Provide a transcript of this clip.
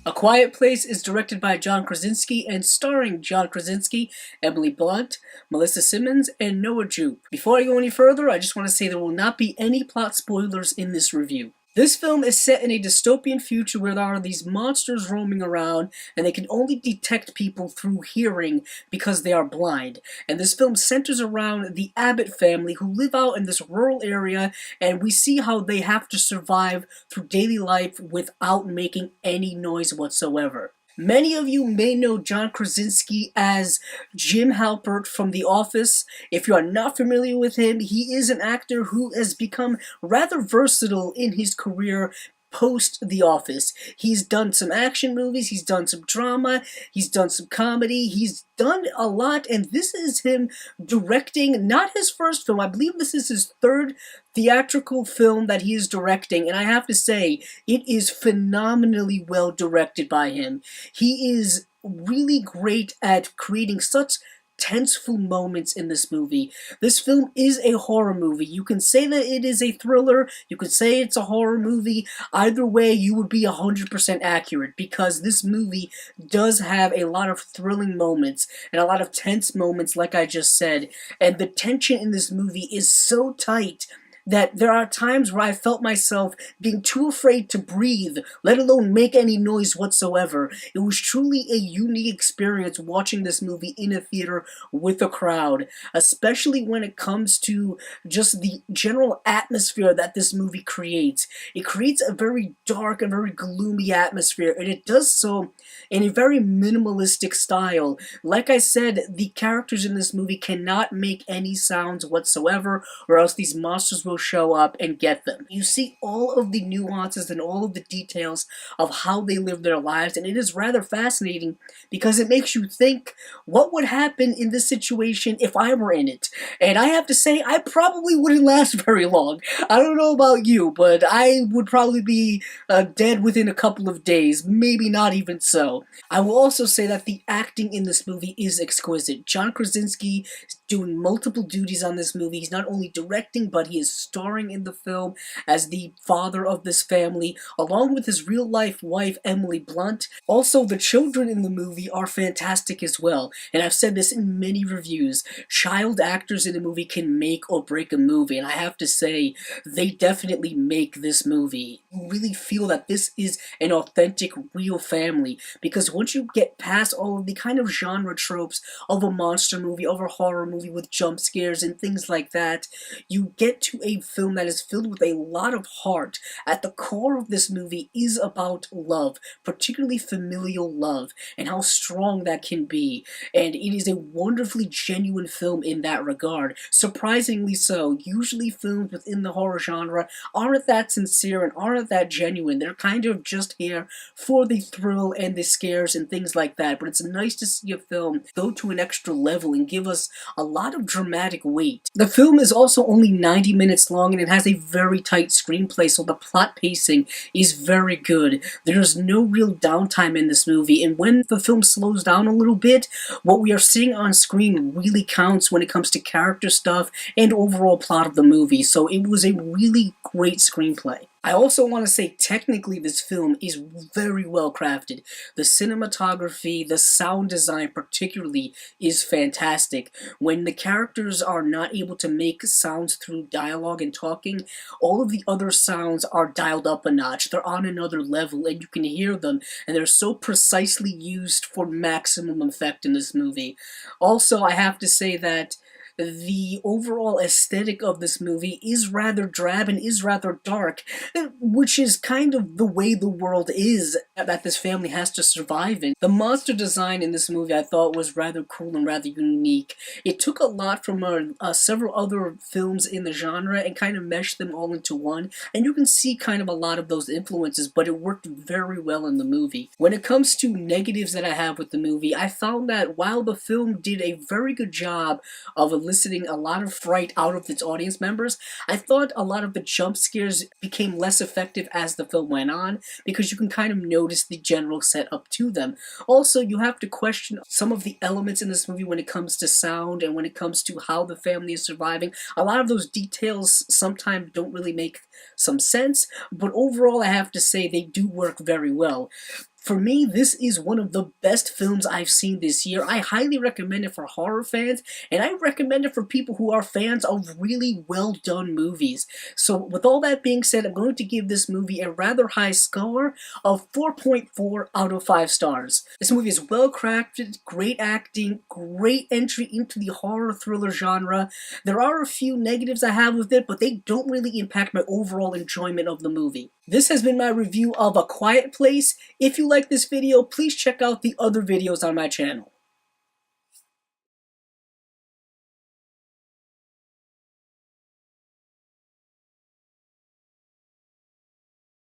A Quiet Place is directed by John Krasinski and starring John Krasinski, Emily Blunt, Melissa Simmonds, and Noah Jupe. Before I go any further, I just want to say there will not be any plot spoilers in this review. This film is set in a dystopian future where there are these monsters roaming around and they can only detect people through hearing because they are blind. And this film centers around the Abbott family who live out in this rural area, and we see how they have to survive through daily life without making any noise whatsoever. Many of you may know John Krasinski as Jim Halpert from The Office. If you are not familiar with him, he is an actor who has become rather versatile in his career post The Office. He's done some action movies, he's done some drama, he's done some comedy, he's done a lot, and this is him directing, not his first film, I believe this is his third theatrical film that he is directing, and I have to say, it is phenomenally well directed by him. He is really great at creating such tenseful moments in this movie. This film is a horror movie. You can say that it is a thriller, you could say it's a horror movie. Either way, you would be 100% accurate because this movie does have a lot of thrilling moments and a lot of tense moments, like I just said. And the tension in this movie is so tight that there are times where I felt myself being too afraid to breathe, let alone make any noise whatsoever. It was truly a unique experience watching this movie in a theater with a crowd, especially when it comes to just the general atmosphere that this movie creates. It creates a very dark and very gloomy atmosphere, and it does so in a very minimalistic style. Like I said, the characters in this movie cannot make any sounds whatsoever, or else these monsters will show up and get them. You see all of the nuances and all of the details of how they live their lives, and it is rather fascinating because it makes you think, what would happen in this situation if I were in it? And I have to say, I probably wouldn't last very long. I don't know about you, but I would probably be dead within a couple of days, maybe not even so. I will also say that the acting in this movie is exquisite. John Krasinski is doing multiple duties on this movie. He's not only directing, but he is starring in the film as the father of this family, along with his real-life wife, Emily Blunt. Also, the children in the movie are fantastic as well, and I've said this in many reviews. Child actors in a movie can make or break a movie, and I have to say, they definitely make this movie. You really feel that this is an authentic, real family, because once you get past all of the kind of genre tropes of a monster movie, of a horror movie with jump scares and things like that, you get to a film that is filled with a lot of heart. At the core of this movie is about love, particularly familial love, and how strong that can be. And it is a wonderfully genuine film in that regard. Surprisingly so. Usually films within the horror genre aren't that sincere and aren't that genuine. They're kind of just here for the thrill and the scares and things like that. But it's nice to see a film go to an extra level and give us a lot of dramatic weight. The film is also only 90 minutes long, and it has a very tight screenplay, so the plot pacing is very good. There's no real downtime in this movie, and when the film slows down a little bit, what we are seeing on screen really counts when it comes to character stuff and overall plot of the movie, so it was a really great screenplay. I also want to say technically this film is very well crafted. The cinematography, the sound design particularly is fantastic. When the characters are not able to make sounds through dialogue and talking, all of the other sounds are dialed up a notch. They're on another level and you can hear them, and they're so precisely used for maximum effect in this movie. Also, I have to say that the overall aesthetic of this movie is rather drab and is rather dark, which is kind of the way the world is that this family has to survive in. The monster design in this movie I thought was rather cool and rather unique. It took a lot from several other films in the genre and kind of meshed them all into one, and you can see kind of a lot of those influences, but it worked very well in the movie. When it comes to negatives that I have with the movie, I found that while the film did a very good job of eliciting a lot of fright out of its audience members, I thought a lot of the jump scares became less effective as the film went on, because you can kind of notice the general setup to them. Also, you have to question some of the elements in this movie when it comes to sound and when it comes to how the family is surviving. A lot of those details sometimes don't really make some sense, but overall I have to say they do work very well. For me, this is one of the best films I've seen this year. I highly recommend it for horror fans, and I recommend it for people who are fans of really well done movies. So with all that being said, I'm going to give this movie a rather high score of 4.4 out of 5 stars. This movie is well crafted, great acting, great entry into the horror thriller genre. There are a few negatives I have with it, but they don't really impact my overall enjoyment of the movie. This has been my review of A Quiet Place. If you like this video, please check out the other videos on my channel.